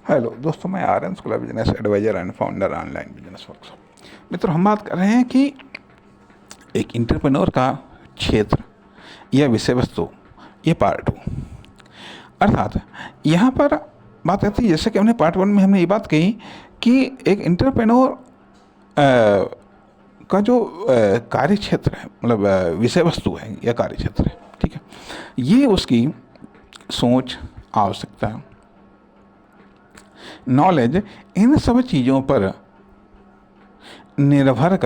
Hello दोस्तों, मैं Aryan school business advisor and founder online business workshop. मित्रों, हम बात कर रहे हैं कि एक इंटरप्रेन्योर का क्षेत्र या विषय वस्तु, ये पार्ट 2। अर्थात यहाँ पर बात आती है, जैसे कि हमने पार्ट 1 में हमने ये बात कही कि एक इंटरप्रेन्योर का जो कार्य क्षेत्र है, मतलब विषय वस्तु है या कार्य क्षेत्र है, ठीक है, ये उसकी सोच, आवश्यकता, नॉलेज, इन सब चीज़ों पर निर्भर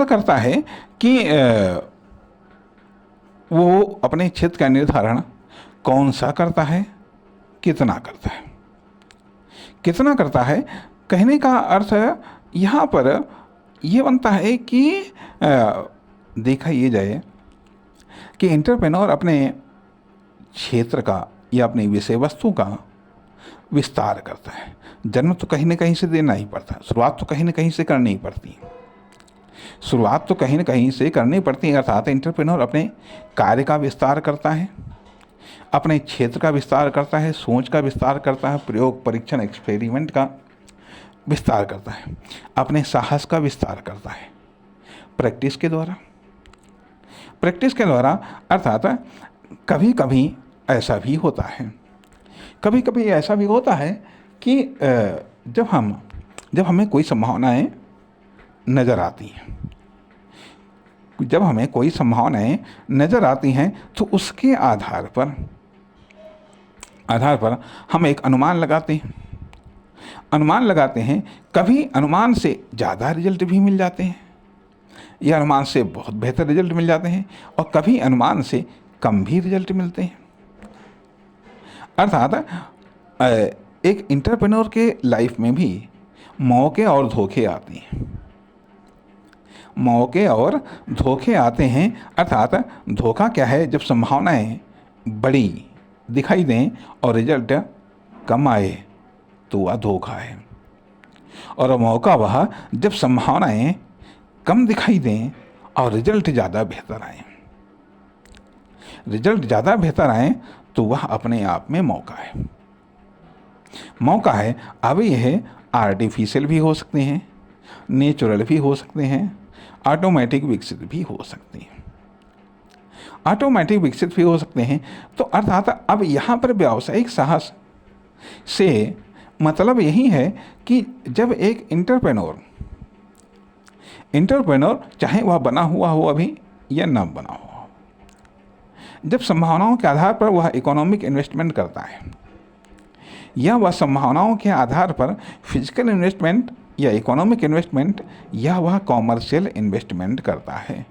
करता है कि वो अपने क्षेत्र का निर्धारण कौन सा करता है, कितना करता है। कहने का अर्थ यहाँ पर ये बनता है कि देखा ये जाए कि एंटरप्रेन्योर अपने क्षेत्र का या अपनी विषय वस्तु का विस्तार करता है। जन्म तो कहीं ना कहीं से देना ही पड़ता है, शुरुआत तो कहीं ना कहीं से करनी पड़ती है। अर्थात एंटरप्रेन्योर अपने कार्य का विस्तार करता है, अपने क्षेत्र का विस्तार करता है, सोच का विस्तार करता है, प्रयोग, परीक्षण, एक्सपेरिमेंट का विस्तार करता है, अपने साहस का विस्तार करता है प्रैक्टिस के द्वारा। अर्थात कभी कभी ऐसा भी होता है कि जब हमें कोई संभावनाएं नज़र आती हैं तो उसके आधार पर हम एक अनुमान लगाते हैं। कभी अनुमान से ज़्यादा रिजल्ट भी मिल जाते हैं या अनुमान से बहुत बेहतर रिजल्ट मिल जाते हैं, और कभी अनुमान से कम भी रिजल्ट मिलते हैं। अर्थात एक इंटरप्रेन्योर के लाइफ में भी मौके और धोखे आते हैं। अर्थात धोखा क्या है? जब संभावनाएं बड़ी दिखाई दें और रिजल्ट कम आए तो वह धोखा है, और मौका वह जब संभावनाएं कम दिखाई दें और रिजल्ट ज़्यादा बेहतर आए तो वह अपने आप में मौका है। अब यह आर्टिफिशियल भी हो सकते हैं, नेचुरल भी हो सकते हैं, ऑटोमेटिक विकसित भी हो सकते हैं। तो अर्थात अब यहाँ पर व्यावसायिक साहस से मतलब यही है कि जब एक इंटरप्रेन्योर चाहे वह बना हुआ हो अभी या न बना हुआ हो, जब संभावनाओं के आधार पर वह इकोनॉमिक इन्वेस्टमेंट करता है या वह संभावनाओं के आधार पर फिजिकल इन्वेस्टमेंट या इकोनॉमिक इन्वेस्टमेंट या वह कॉमर्शियल इन्वेस्टमेंट करता है,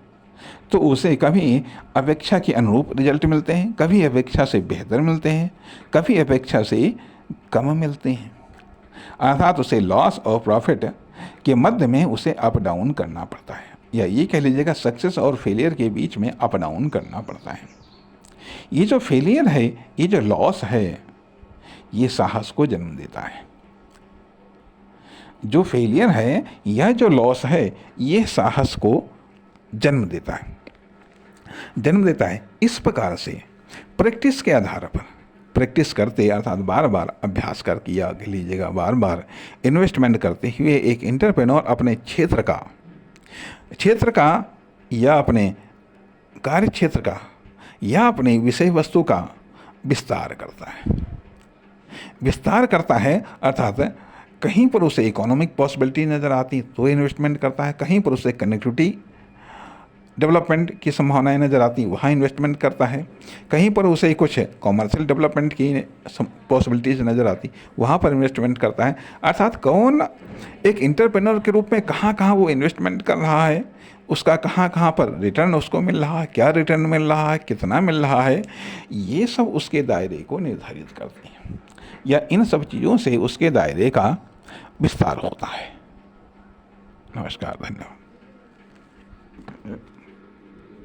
तो उसे कभी अपेक्षा के अनुरूप रिजल्ट मिलते हैं, कभी अपेक्षा से बेहतर मिलते हैं, कभी अपेक्षा से कम मिलते हैं। अर्थात उसे लॉस और प्रॉफिट के मध्य में उसे अप डाउन करना पड़ता है, या ये कह लीजिएगा सक्सेस और फेलियर के बीच में अप डाउन करना पड़ता है। ये जो फेलियर है, ये जो लॉस है, ये साहस को जन्म देता है। जो फेलियर है या जो लॉस है, ये साहस को जन्म देता है। इस प्रकार से प्रैक्टिस के आधार पर प्रैक्टिस करते, अर्थात बार बार अभ्यास कर किया लीजिएगा, बार बार इन्वेस्टमेंट करते हुए एक एंटरप्रेन्योर अपने क्षेत्र का या अपने कार्य क्षेत्र का या अपनी विषय वस्तु का विस्तार करता है। अर्थात कहीं पर उसे इकोनॉमिक पॉसिबिलिटी नज़र आती तो इन्वेस्टमेंट करता है, कहीं पर उसे कनेक्टिविटी डेवलपमेंट की संभावनाएं नज़र आती वहाँ इन्वेस्टमेंट करता है, कहीं पर उसे कुछ कॉमर्शियल डेवलपमेंट की पॉसिबिलिटीज नज़र आती वहाँ पर इन्वेस्टमेंट करता है। अर्थात कौन एक इंटरप्रेन्योर के रूप में कहाँ वो इन्वेस्टमेंट कर रहा है, उसका कहाँ पर रिटर्न उसको मिल रहा है, क्या रिटर्न मिल रहा है, कितना मिल रहा है, ये सब उसके दायरे को निर्धारित करते हैं, या इन सब चीज़ों से उसके दायरे का विस्तार होता है। नमस्कार, धन्यवाद।